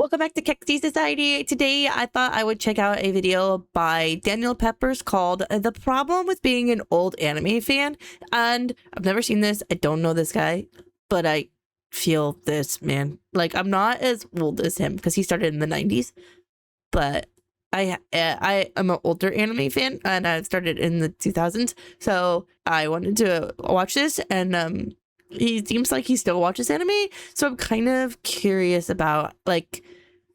Welcome back to Keksi Society. Today, I thought I would check out a video by Daniel Peppers called The Problem with Being an Old Anime Fan. And I've never seen this. I don't know this guy, but I feel this, man. Like, I'm not as old as him because he started in the 90s, but I am an older anime fan and I started in the 2000s. So I wanted to watch this, and he seems like he still watches anime. So I'm kind of curious about like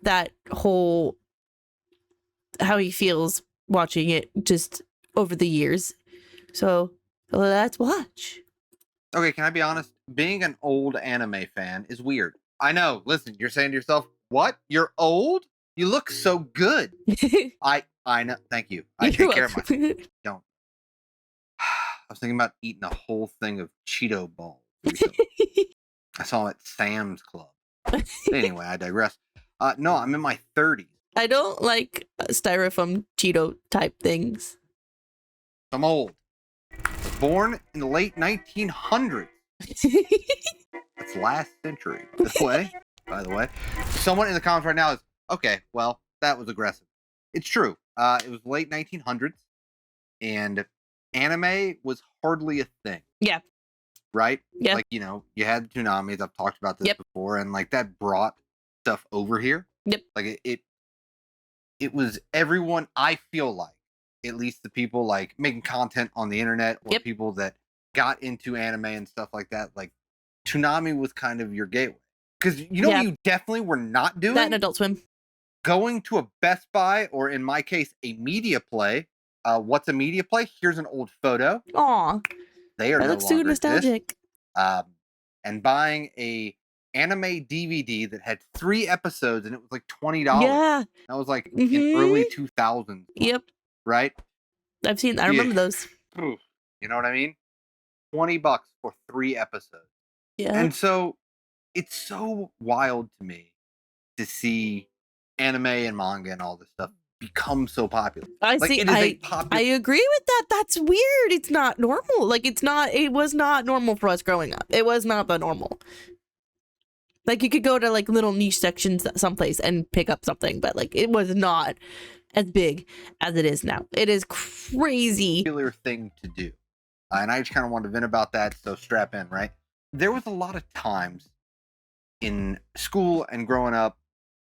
that whole, how he feels watching it just over the years. So let's watch. Okay, can I be honest? Being an old anime fan is weird. I know. Listen, you're saying to yourself, what? You're old? You look so good. I know. Thank you. I take care of myself. Don't. I was thinking about eating a whole thing of Cheeto balls. I saw them at Sam's Club. Anyway, I digress. No, I'm in my 30s. I don't like styrofoam Cheeto type things. I'm old. Born in the late 1900s. That's last century. By the way. Someone in the comments right now is, okay, well, that was aggressive. It's true. It was late 1900s, and anime was hardly a thing. Yeah. Right? Yeah. Like, you know, you had the tsunamis. I've talked about this before, and like that brought stuff over here. Yep. Like it was everyone, I feel like, at least the people like making content on the internet or people that got into anime and stuff like that, like Toonami was kind of your gateway. Because you know what you definitely were not doing? That and Adult Swim. Going to a Best Buy, or in my case, a media play. What's a media play? Here's an old photo. Aw. They are that no looks too nostalgic. And buying a anime DVD that had 3 episodes and it was like $20. Yeah. That was like in early 2000s. Yep. Right? I remember those. You know what I mean? $20 for 3 episodes. Yeah. And so it's so wild to me to see anime and manga and all this stuff become so popular. I agree with that. That's weird. It's not normal. Like it was not normal for us growing up. It was not the normal. Like you could go to like little niche sections someplace and pick up something, but like it was not as big as it is now. It is crazy. Popular thing to do. And I just kind of wanted to vent about that, so strap in, right? There was a lot of times in school and growing up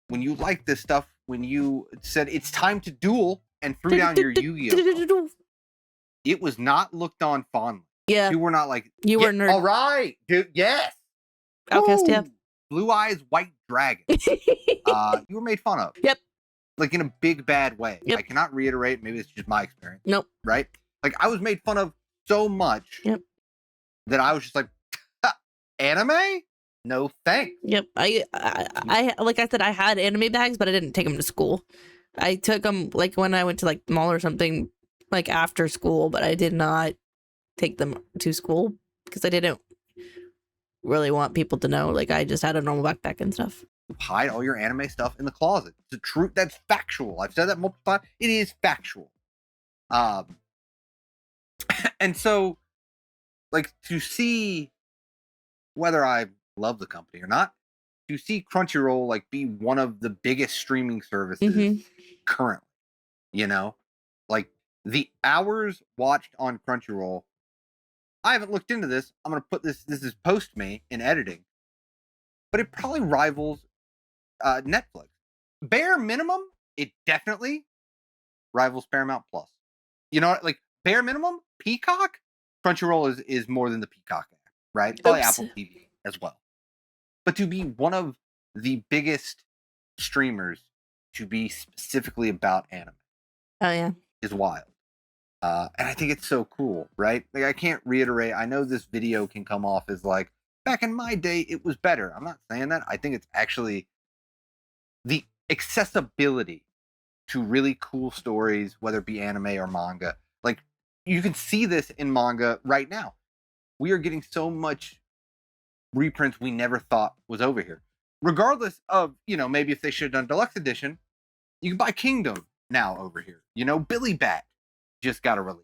when you liked this stuff, when you said it's time to duel and threw down your Yu-Gi-Oh! It was not looked on fondly. Yeah. You were not like, you were a nerd. All right, dude, yes. Outcast, yeah. Blue Eyes White Dragon. You were made fun of. Yep. Like in a big bad way. Yep. I cannot reiterate, maybe it's just my experience. Nope. Right? Like I was made fun of so much that I was just like, anime? No thanks. Yep. I like I said, I had anime bags, but I didn't take them to school. I took them like when I went to like the mall or something, like after school, but I did not take them to school because I didn't really want people to know. Like I just had a normal backpack and stuff. Hide all your anime stuff in the closet. It's the truth. That's factual. I've said that multiple times. It is factual. And so, like, to see whether I love the company or not, to see Crunchyroll like be one of the biggest streaming services currently, you know, like the hours watched on Crunchyroll. I haven't looked into this. I'm gonna put this is post me in editing, but it probably rivals Netflix. Bare minimum, it definitely rivals Paramount Plus. You know, like bare minimum, Peacock, Crunchyroll is more than the Peacock app, right? Probably Apple TV as well. But to be one of the biggest streamers to be specifically about anime, is wild. And I think it's so cool, right? Like I can't reiterate. I know this video can come off as like back in my day it was better. I'm not saying that. I think it's actually the accessibility to really cool stories, whether it be anime or manga. Like you can see this in manga right now. We are getting so much reprints we never thought was over here. Regardless of, you know, maybe if they should have done deluxe edition, you can buy Kingdom now over here. You know, Billy Bat just got a release.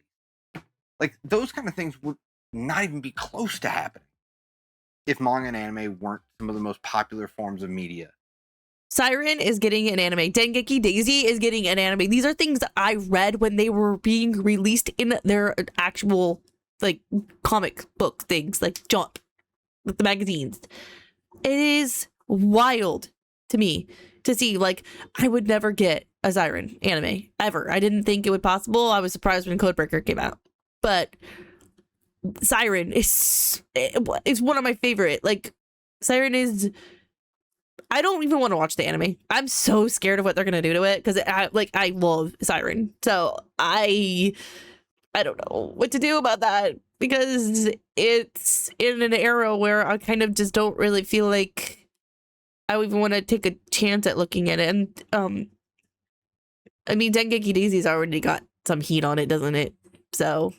Like those kind of things would not even be close to happening if manga and anime weren't some of the most popular forms of media Siren is getting an anime. Dengeki Daisy is getting an anime. These are things that I read when they were being released in their actual like comic book things, like Jump, like the magazines. It is wild to me to see. Like, I would never get a Siren anime ever. I didn't think it would possible. I was surprised when Codebreaker came out, but Siren is one of my favorite. Like, Siren is. I don't even want to watch the anime. I'm so scared of what they're gonna do to it because I love Siren, so I don't know what to do about that because it's in an era where I kind of just don't really feel like I even want to take a chance at looking at it. And I mean, Dengeki Daisy's already got some heat on it, doesn't it? So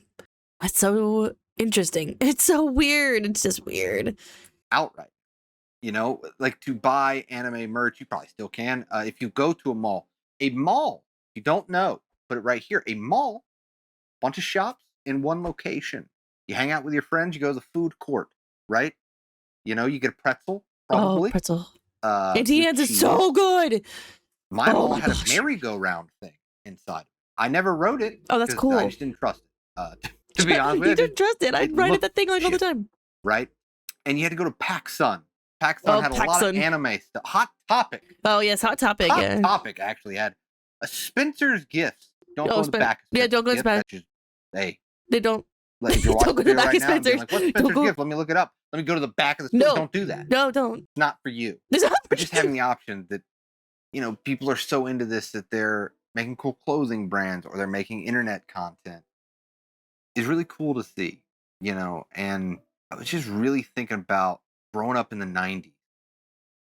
it's so interesting. It's so weird. It's just weird. Outright. You know, like to buy anime merch, you probably still can. If you go to a mall, you don't know, put it right here. A mall, bunch of shops in one location. You hang out with your friends, you go to the food court, right? You know, you get a pretzel, probably. Oh, pretzel. Auntie Anne's is so good. My mall had a merry-go-round thing inside. I never wrote it. Oh, that's cool. I just didn't trust it. To be honest with you. You didn't trust it. I'd write it that thing like all the time. Right? And you had to go to PacSun. PacSun had a lot of anime stuff. Hot Topic. Oh, yes, Hot Topic. Hot Topic actually had a Spencer's Gifts. Don't go to the back. Yeah, don't go to the back. Hey. They don't. Like, if you're watching the back of Spencer's. Like, what's Spencer's Gift? Let me look it up. Let me go to the back of the store. No, don't do that. No, don't. It's not for you. It's not for but just having the option that, you know, people are so into this that they're making cool clothing brands or they're making internet content is really cool to see, you know. And I was just really thinking about growing up in the 90s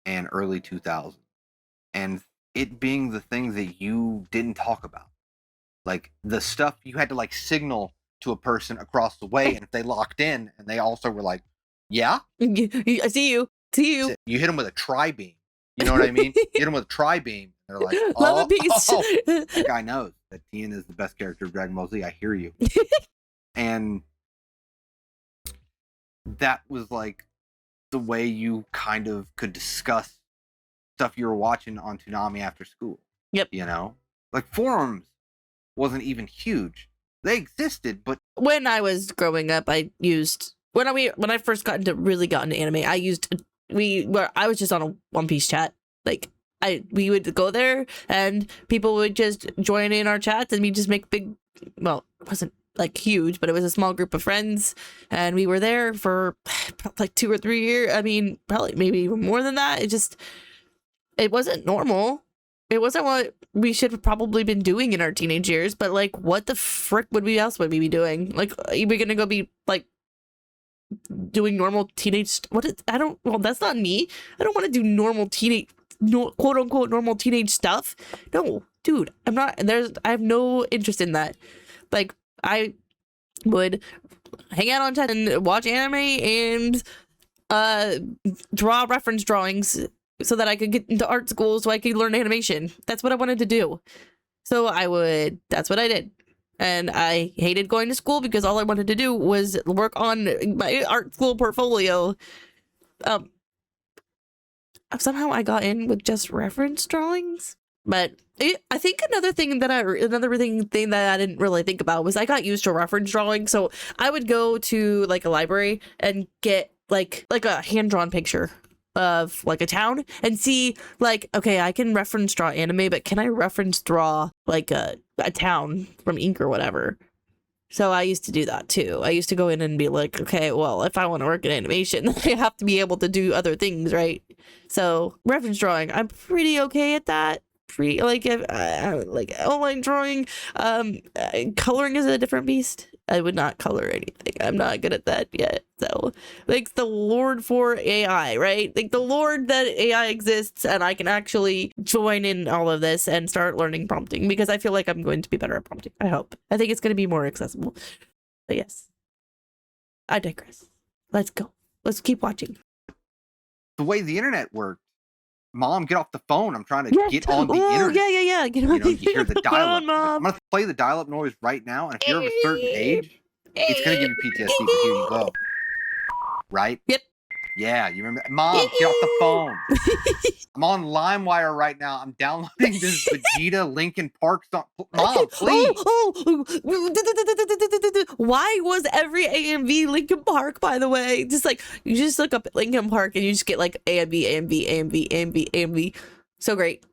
and early 2000s and it being the things that you didn't talk about. Like the stuff you had to like signal to a person across the way, and if they locked in and they also were like, yeah, I see you. You hit them with a tri-beam. You know what I mean? You hit them with a tri-beam. They're like, love a piece. That guy knows that Tien is the best character of Dragon Ball Z. I hear you. And that was like the way you kind of could discuss stuff you were watching on Toonami after school. Yep. You know? Like forums wasn't even huge. They existed, but when I was growing up, I used when I first got into anime, I was just on a One Piece chat. Like we would go there and people would just join in our chats and we just make big, well, it wasn't like huge, but it was a small group of friends and we were there for like 2 or 3 years. I mean, probably maybe even more than that. It wasn't normal. It wasn't what we should have probably been doing in our teenage years, but like, what the frick would we be doing? Like, are we gonna go be like doing normal teenage? Well, that's not me. I don't want to do normal teenage, quote unquote, normal teenage stuff. No, dude, I'm not. I have no interest in that. Like, I would hang out on chat and watch anime and draw reference drawings so that I could get into art school so I could learn animation. That's what I wanted to do. So that's what I did. And I hated going to school because all I wanted to do was work on my art school portfolio. Somehow I got in with just reference drawings. But I think another thing that I didn't really think about was I got used to reference drawing. So I would go to like a library and get like a hand-drawn picture of like a town and see like, okay, I can reference draw anime, but can I reference draw like a town from ink or whatever? So I used to do that too. I used to go in and be like, okay, well, if I want to work in animation, I have to be able to do other things, right? So reference drawing, I'm pretty okay at that. Like outline drawing, coloring is a different beast. I would not color anything. I'm not good at that yet. So, like, the Lord for AI, right? Like, the Lord that AI exists and I can actually join in all of this and start learning prompting because I feel like I'm going to be better at prompting. I hope. I think it's going to be more accessible. But yes, I digress. Let's go. Let's keep watching. The way the internet worked, Mom, get off the phone. I'm trying to get on the internet. Yeah. Get on you hear the dial-up. I'm going to play the dial-up noise right now, and if you're of a certain age, it's going to give you PTSD, but here you go. Right? Yep. Yeah, you remember? Mom, get off the phone. I'm on LimeWire right now. I'm downloading this Vegeta Linkin Park song. Mom, please. Why was every AMV Linkin Park, by the way? Just like, you just look up Linkin Park and you just get like AMV, AMV, AMV, AMV, AMV. So great.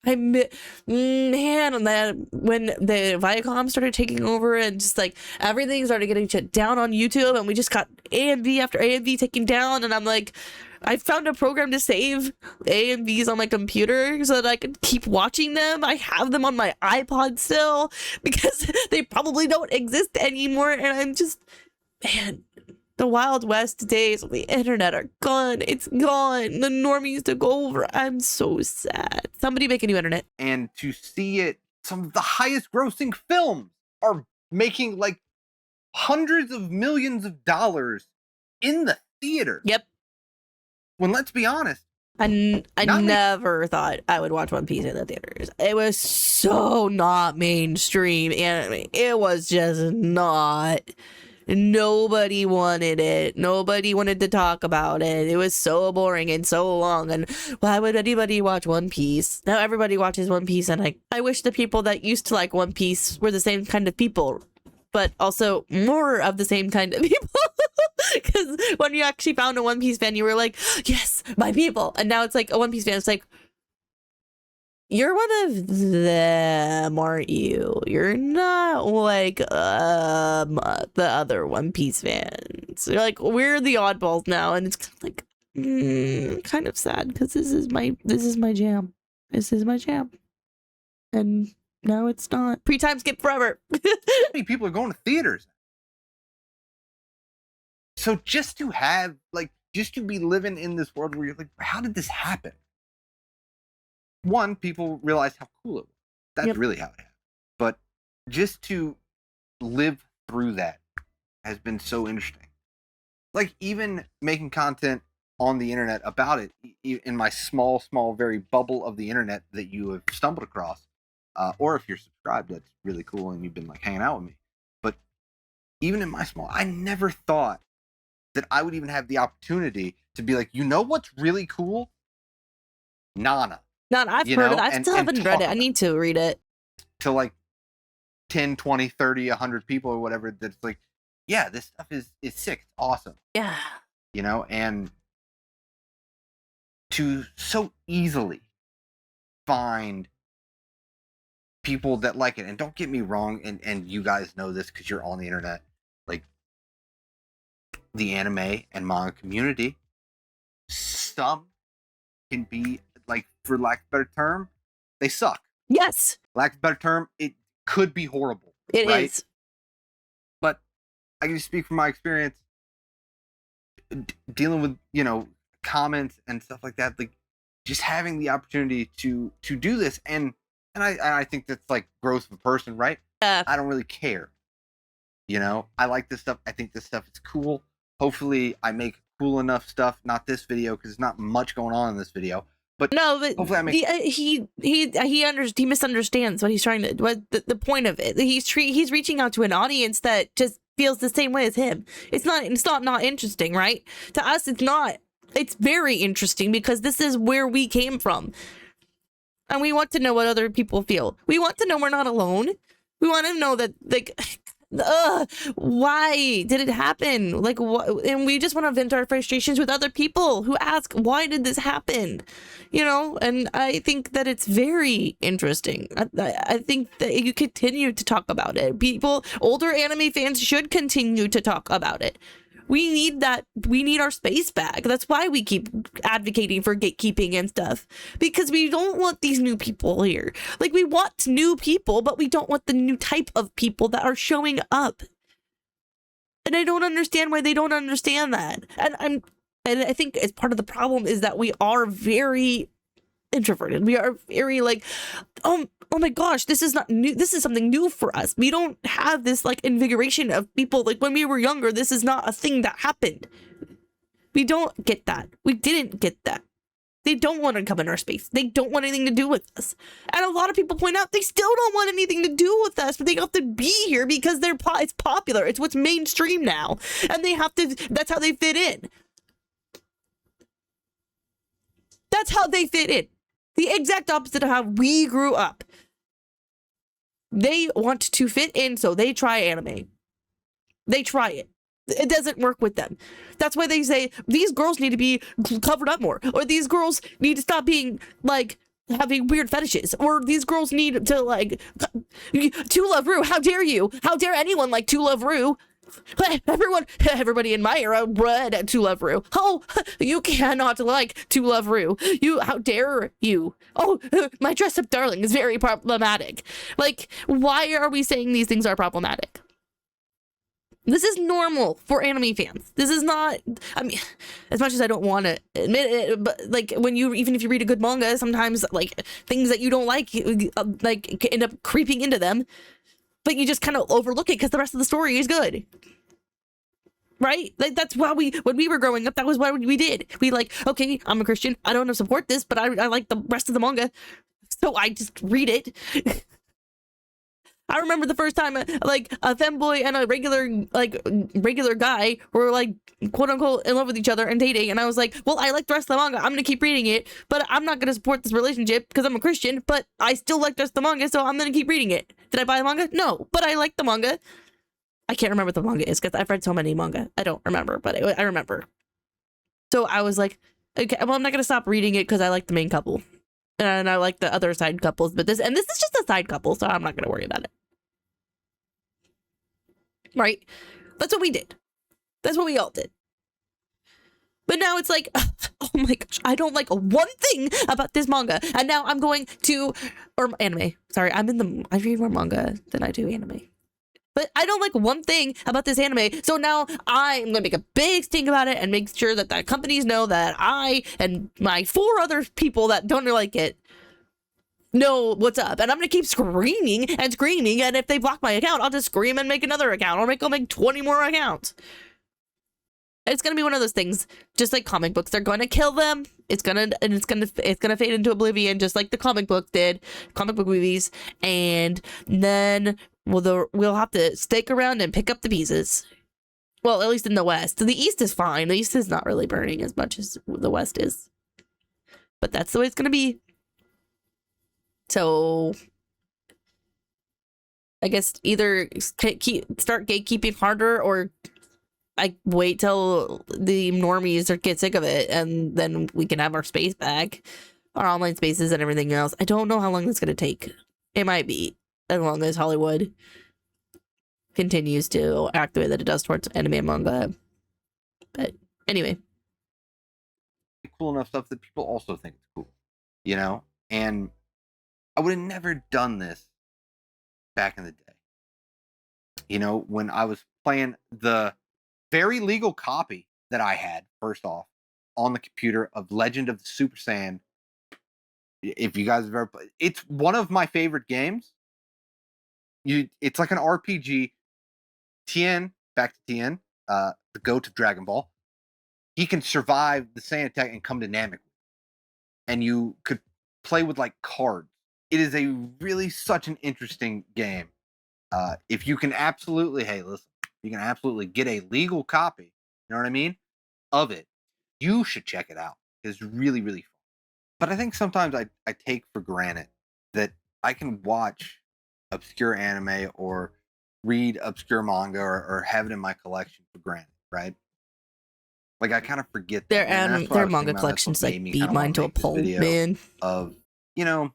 Man, on that, when the Viacom started taking over and just like everything started getting shut down on YouTube, and we just got AMV after AMV taken down, and I'm like, I found a program to save AMVs on my computer so that I could keep watching them. I have them on my iPod still because they probably don't exist anymore, and I'm just, man, the Wild West days of the internet are gone. It's gone. The normies took over. I'm so sad. Somebody make a new internet. And to see it, some of the highest grossing films are making like hundreds of millions of dollars in the theater. Yep. When let's be honest, I never thought I would watch One Piece in the theaters. It was so not mainstream anime. It was just not. Nobody wanted it. Nobody wanted to talk about it. It was so boring and so long. And why would anybody watch One Piece? Now everybody watches One Piece, and I wish the people that used to like One Piece were the same kind of people, but also more of the same kind of people. Because when you actually found a One Piece fan, you were like, yes, my people. And now it's like a One Piece fan, it's like, you're one of them, aren't you? You're not like the other One Piece fans. You're like, we're the oddballs now, and it's kind of like kind of sad because this is my jam. This is my jam. And no, it's not. Pre-time skip forever. How many people are going to theaters? So just to have, like, just to be living in this world where you're like, how did this happen? One, people realized how cool it was. That's really how it happened. But just to live through that has been so interesting. Like, even making content on the internet about it, in my small, very bubble of the internet that you have stumbled across, or if you're subscribed, that's really cool and you've been like hanging out with me. But even in my small, I never thought that I would even have the opportunity to be like, you know what's really cool? Nana. I've heard of that. I still haven't read it. I need to read it. To like 10, 20, 30, 100 people or whatever, that's like, yeah, this stuff is sick. It's awesome. Yeah. You know, and to so easily find people that like it. And don't get me wrong, and you guys know this because you're on the internet, like, the anime and manga community, some can be, like, for lack of a better term, they suck. Yes. Lack of a better term, it could be horrible. It is. But I can just speak from my experience dealing with, you know, comments and stuff like that. Like, just having the opportunity to do this, and I think that's like growth of a person, right? I don't really care. You know, I like this stuff. I think this stuff is cool. Hopefully, I make cool enough stuff. Not this video, because there's not much going on in this video. But no, but hopefully I make he misunderstands what he's trying to. What the point of it? He's reaching out to an audience that just feels the same way as him. It's not interesting, right? To us, it's not. It's very interesting because this is where we came from, and we want to know what other people feel. We want to know we're not alone. We want to know that, like, why did it happen? Like, what? And we just want to vent our frustrations with other people who ask, why did this happen? You know, and I think that it's very interesting. I think that you continue to talk about it. People, older anime fans should continue to talk about it. We need that. We need our space back. That's why we keep advocating for gatekeeping and stuff, because we don't want these new people here. Like, we want new people, but we don't want the new type of people that are showing up. And I don't understand why they don't understand that. And I think as part of the problem is that we are very introverted. We are very like, oh my gosh, this is not new. This is something new for us. We don't have this like invigoration of people. Like, when we were younger, this is not a thing that happened. We don't get that. We didn't get that. They don't want to come in our space. They don't want anything to do with us. And a lot of people point out they still don't want anything to do with us, but they have to be here because it's popular. It's what's mainstream now. And they have to, that's how they fit in. That's how they fit in. The exact opposite of how we grew up. They want to fit in, so they try anime. They try it. It doesn't work with them. That's why they say these girls need to be covered up more, or these girls need to stop being like having weird fetishes, or these girls need to like to love Rue. How dare you? How dare anyone like to love Rue? Everybody in my era read To Love Rue. Oh, you cannot like To Love Rue. How dare you? Oh, my dress-up darling is very problematic. Like, why are we saying these things are problematic? This is normal for anime fans. This is not, I mean, as much as I don't want to admit it, but like even if you read a good manga, sometimes like things that you don't like end up creeping into them, but you just kind of overlook it because the rest of the story is good. Right? Like, that's why when we were growing up, that was what we did. We like, okay, I'm a Christian. I don't support this, but I like the rest of the manga. So I just read it. I remember the first time like a femboy and a regular guy were like quote unquote in love with each other and dating, and I was like, well, I like the rest of the manga, I'm gonna keep reading it, but I'm not gonna support this relationship because I'm a Christian, but I still like the rest of the manga, so I'm gonna keep reading it. Did I buy the manga? No, but I like the manga. I can't remember what the manga is because I've read so many manga. I don't remember, but I remember. So I was like, okay, well, I'm not gonna stop reading it because I like the main couple and I like the other side couples, but this is just a side couple, so I'm not gonna worry about it. Right? That's what we did. That's what we all did. But now it's like, oh my gosh, I don't like one thing about this manga, and now I'm going to, or anime. Sorry, I read more manga than I do anime. But I don't like one thing about this anime, so now I'm gonna make a big stink about it and make sure that the companies know that I and my 4 other people that don't like it know what's up. And I'm gonna keep screaming and screaming, and if they block my account, I'll just scream and make another account, or go make 20 more accounts. It's gonna be one of those things, just like comic books. They're gonna kill them. It's gonna fade into oblivion, just like the comic book movies, and then we'll have to stake around and pick up the pieces. Well, at least in the West. The East is fine. The East is not really burning as much as the West is. But that's the way it's gonna be. So I guess either start gatekeeping harder, or I wait till the normies get sick of it, and then we can have our space back, our online spaces and everything else. I don't know how long it's going to take. It might be as long as Hollywood continues to act the way that it does towards anime and manga. But anyway. Cool enough stuff that people also think it's cool, you know? And I would have never done this back in the day. You know, when I was playing the very legal copy that I had, first off, on the computer of Legend of the Super Saiyan. If you guys have ever played, it's one of my favorite games. It's like an RPG. Tien, back to Tien, the goat of Dragon Ball. He can survive the Saiyan attack and come to Namek. And you could play with like cards. It is a really such an interesting game. If you can absolutely, hey, listen, you can absolutely get a legal copy, you know what I mean, of it, you should check it out. It's really, really fun. But I think sometimes I take for granted that I can watch obscure anime or read obscure manga or have it in my collection for granted, right? Like, I kind of forget that. Their manga collections like beat mine to a pulp, man. Of, you know,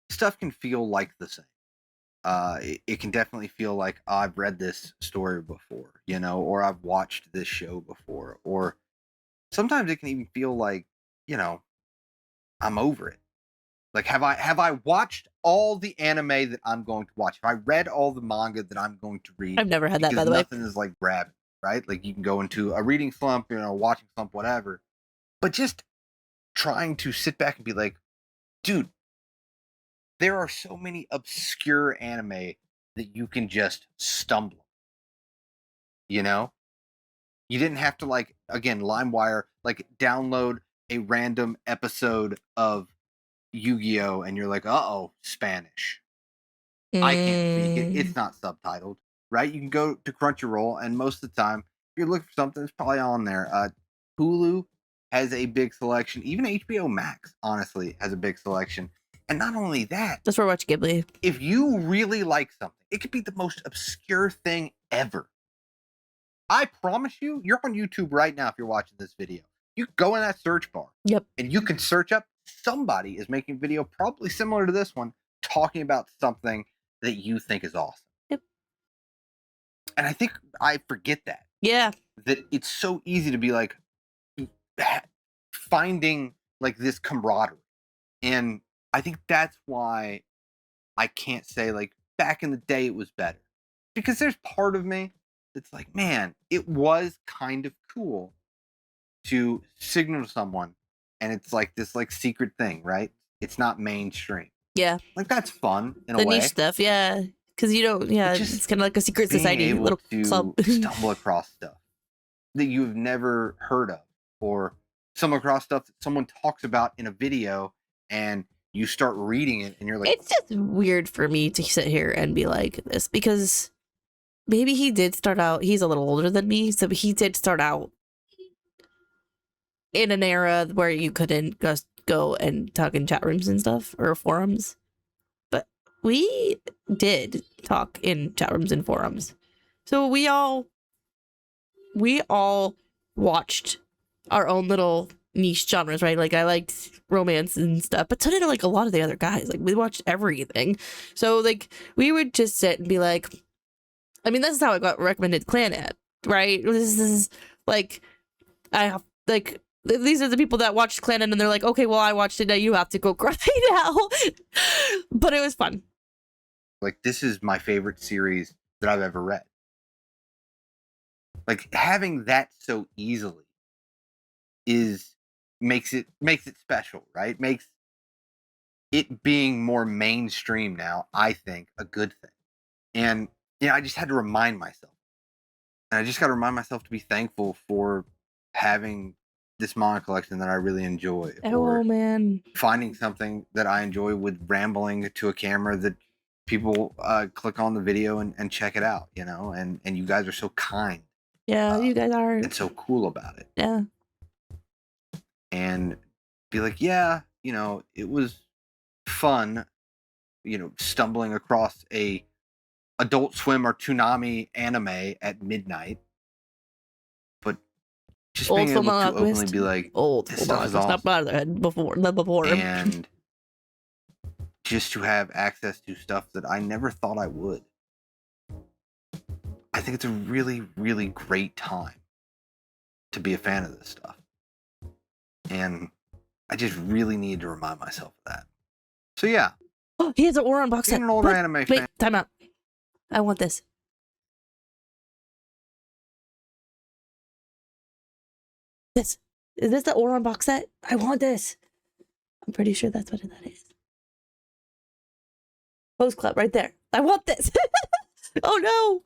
stuff can feel like the same. It can definitely feel like, oh, I've read this story before, you know, or I've watched this show before, or sometimes it can even feel like, you know, I'm over it. Like, have I watched all the anime that I'm going to watch? Have I read all the manga that I'm going to read? I've never had that, by the way. Nothing is like grabbing, right? Like, you can go into a reading slump, you know, watching slump, whatever. But just trying to sit back and be like, dude, there are so many obscure anime that you can just stumble. You know? You didn't have to, like, again, LimeWire, like, download a random episode of Yu-Gi-Oh! And you're like, uh-oh, Spanish. I can't speak it. It's not subtitled, right? You can go to Crunchyroll, and most of the time, if you're looking for something, it's probably on there. Hulu has a big selection. Even HBO Max, honestly, has a big selection. And not only that, That's where I watch Ghibli. if you really like something, it could be the most obscure thing ever. I promise you, you're on YouTube right now if you're watching this video. You go in that search bar. Yep. And you can search up, somebody is making a video probably similar to this one, talking about something that you think is awesome. Yep. And I think I forget that. Yeah. That it's so easy to be like finding like this camaraderie. And I think that's why I can't say like back in the day it was better. Because there's part of me that's like, man, it was kind of cool to signal to someone and it's like this like secret thing, right? It's not mainstream. Yeah. Like that's fun in The a way. niche stuff, yeah. Because you don't, yeah, it's kind of like a secret society, able little to club. stumble across stuff that you've never heard of, or stumble across stuff that someone talks about in a video, and you start reading it, and you're like, It's just weird for me to sit here and be like this because maybe he did start out. He's a little older than me, so he did start out in an era where you couldn't just go and talk in chat rooms and stuff or forums. But we did talk in chat rooms and forums. So we all watched our own little niche genres, right? Like I liked romance and stuff, but so did like a lot of the other guys. Like we watched everything. So like we would just sit and be like, I mean, this is how I got recommended Clan right? This is like, I have like, these are the people that watched Clan and they're like, okay, well, I watched it now. You have to go cry now. But it was fun. like, this is my favorite series that I've ever read. Like having that so easily makes it special, right? Makes it being more mainstream now, I think, a good thing. And I just had to remind myself. And I just got to remind myself to be thankful for having this manga collection that I really enjoy. Oh, man. Finding something that I enjoy with rambling to a camera that people click on the video and check it out, and you guys are so kind. Yeah, you guys are. And so cool about it. Yeah. And be like, yeah, it was fun, stumbling across a Adult Swim or Toonami anime at midnight. But just being able to openly be like, this stuff is awesome. Not before. And just to have access to stuff that I never thought I would. I think it's a really, really great time to be a fan of this stuff. And I just really need to remind myself of that. So yeah. Oh, he has an Oran box set. Being an older anime fan. Wait, time out. I want this. This. Is this the Oran box set? I want this. I'm pretty sure that's what that is. Host Club right there. I want this. Oh no.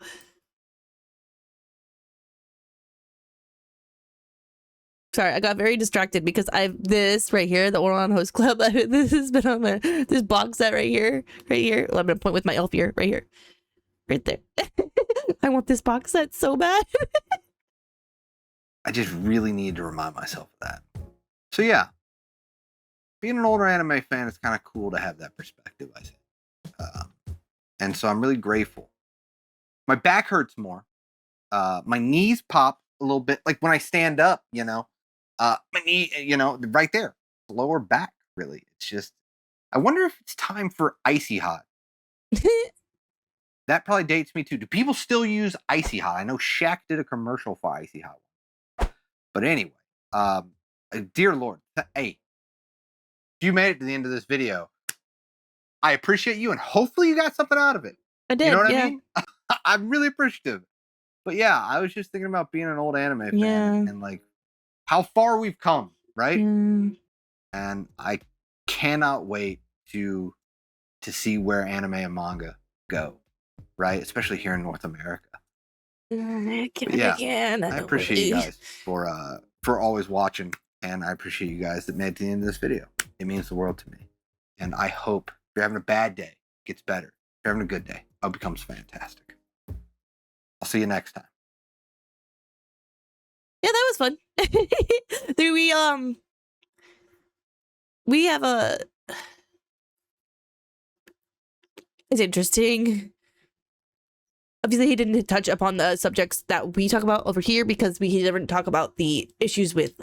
Sorry, I got very distracted because this right here, the Oran Host Club. This has been on this box set right here. Well, I'm gonna point with my elf ear right here, right there. I want this box set so bad. I just really need to remind myself of that. So yeah, being an older anime fan is kind of cool to have that perspective, I think. And so I'm really grateful. My back hurts more. My knees pop a little bit, like when I stand up, my knee, right there, lower back, really. It's just, I wonder if it's time for Icy Hot. That probably dates me too. Do people still use Icy Hot? I know Shaq did a commercial for Icy Hot. But anyway, dear Lord, hey, if you made it to the end of this video, I appreciate you, and hopefully you got something out of it. I did, you know what I mean? I'm really appreciative. But yeah, I was just thinking about being an old anime fan and like how far we've come, right? And I cannot wait to see where anime and manga go, right? Especially here in North America. I appreciate you guys for always watching, and I appreciate you guys that made it to the end of this video. It means the world to me. And I hope if you're having a bad day, it gets better. If you're having a good day, it becomes fantastic. I'll see you next time. Yeah, that was fun. There we have a. It's interesting. Obviously, he didn't touch upon the subjects that we talk about over here because he didn't talk about the issues with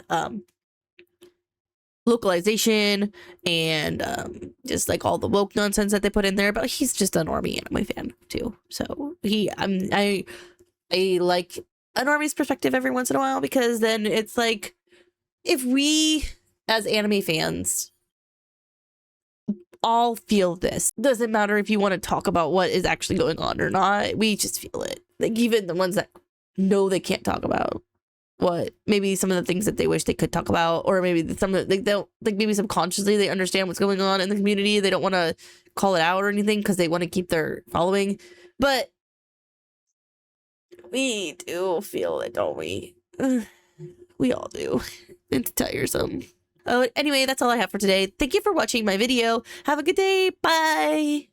localization and just like all the woke nonsense that they put in there. But he's just a normie anime fan too, so I like a normie's perspective every once in a while, because then it's like, if we as anime fans all feel this, doesn't matter if you want to talk about what is actually going on or not, we just feel it. Like, even the ones that know they can't talk about what maybe some of the things that they wish they could talk about, or maybe some of, like, they don't, like, maybe subconsciously they understand what's going on in the community, they don't want to call it out or anything because they want to keep their following, but we do feel it, don't we? We all do. It's tiresome. Oh, anyway, that's all I have for today. Thank you for watching my video. Have a good day. Bye.